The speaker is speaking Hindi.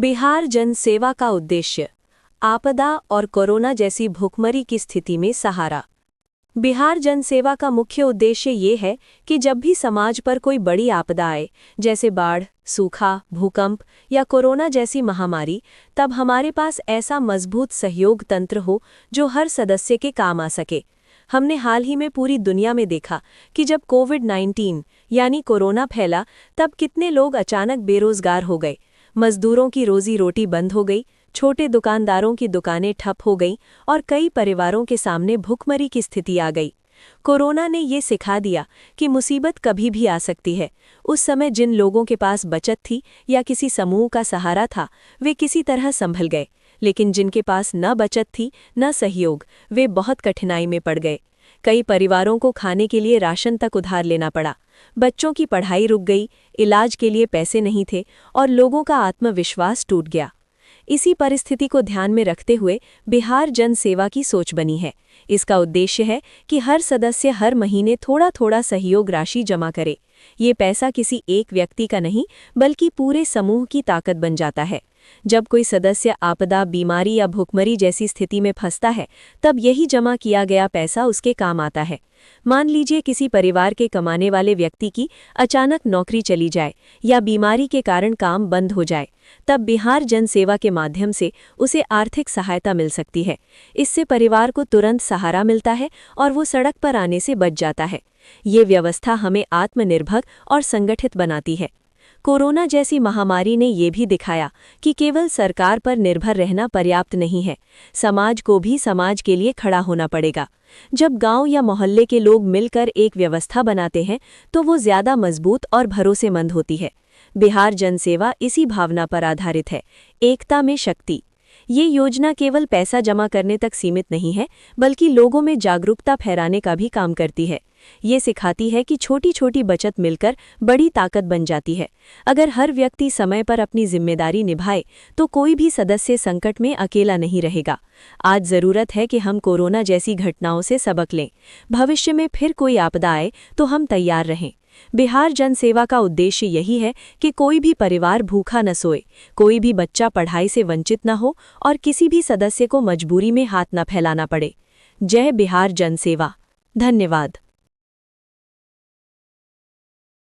बिहार जन सेवा का उद्देश्य आपदा और कोरोना जैसी भूखमरी की स्थिति में सहारा। बिहार जन सेवा का मुख्य उद्देश्य ये है कि जब भी समाज पर कोई बड़ी आपदा आए, जैसे बाढ़, सूखा, भूकंप या कोरोना जैसी महामारी, तब हमारे पास ऐसा मजबूत सहयोग तंत्र हो जो हर सदस्य के काम आ सके। हमने हाल ही में पूरी दुनिया में देखा कि जब कोविड-19 यानी कोरोना फैला, तब कितने लोग अचानक बेरोजगार हो गए। मजदूरों की रोजी रोटी बंद हो गई, छोटे दुकानदारों की दुकानें ठप हो गईं और कई परिवारों के सामने भुखमरी की स्थिति आ गई। कोरोना ने ये सिखा दिया कि मुसीबत कभी भी आ सकती है। उस समय जिन लोगों के पास बचत थी या किसी समूह का सहारा था, वे किसी तरह संभल गए, लेकिन जिनके पास न बचत थी न सहयोग, वे बहुत कठिनाई में पड़ गए। कई परिवारों को खाने के लिए राशन तक उधार लेना पड़ा, बच्चों की पढ़ाई रुक गई, इलाज के लिए पैसे नहीं थे और लोगों का आत्मविश्वास टूट गया। इसी परिस्थिति को ध्यान में रखते हुए बिहार जन सेवा की सोच बनी है। इसका उद्देश्य है कि हर सदस्य हर महीने थोड़ा थोड़ा सहयोग राशि जमा करे। ये पैसा किसी एक व्यक्ति का नहीं, बल्कि पूरे समूह की ताकत बन जाता है। जब कोई सदस्य आपदा, बीमारी या भुखमरी जैसी स्थिति में फंसता है, तब यही जमा किया गया पैसा उसके काम आता है। मान लीजिए किसी परिवार के कमाने वाले व्यक्ति की अचानक नौकरी चली जाए या बीमारी के कारण काम बंद हो जाए, तब बिहार जन सेवा के माध्यम से उसे आर्थिक सहायता मिल सकती है। इससे परिवार को तुरंत सहारा मिलता है और वो सड़क पर आने से बच जाता है। ये व्यवस्था हमें आत्मनिर्भर और संगठित बनाती है। कोरोना जैसी महामारी ने ये भी दिखाया कि केवल सरकार पर निर्भर रहना पर्याप्त नहीं है, समाज को भी समाज के लिए खड़ा होना पड़ेगा। जब गांव या मोहल्ले के लोग मिलकर एक व्यवस्था बनाते हैं, तो वो ज्यादा मजबूत और भरोसेमंद होती है। बिहार जन सेवा इसी भावना पर आधारित है, एकता में शक्ति। ये योजना केवल पैसा जमा करने तक सीमित नहीं है, बल्कि लोगों में जागरूकता फैलाने का भी काम करती है। ये सिखाती है कि छोटी छोटी बचत मिलकर बड़ी ताकत बन जाती है। अगर हर व्यक्ति समय पर अपनी जिम्मेदारी निभाए, तो कोई भी सदस्य संकट में अकेला नहीं रहेगा। आज जरूरत है कि हम कोरोना जैसी घटनाओं से सबक लें। भविष्य में फिर कोई आपदा आए तो हम तैयार रहें। बिहार जन सेवा का उद्देश्य यही है कि कोई भी परिवार भूखा न सोए, कोई भी बच्चा पढ़ाई से वंचित न हो और किसी भी सदस्य को मजबूरी में हाथ न फैलाना पड़े। जय बिहार जन सेवा। धन्यवाद।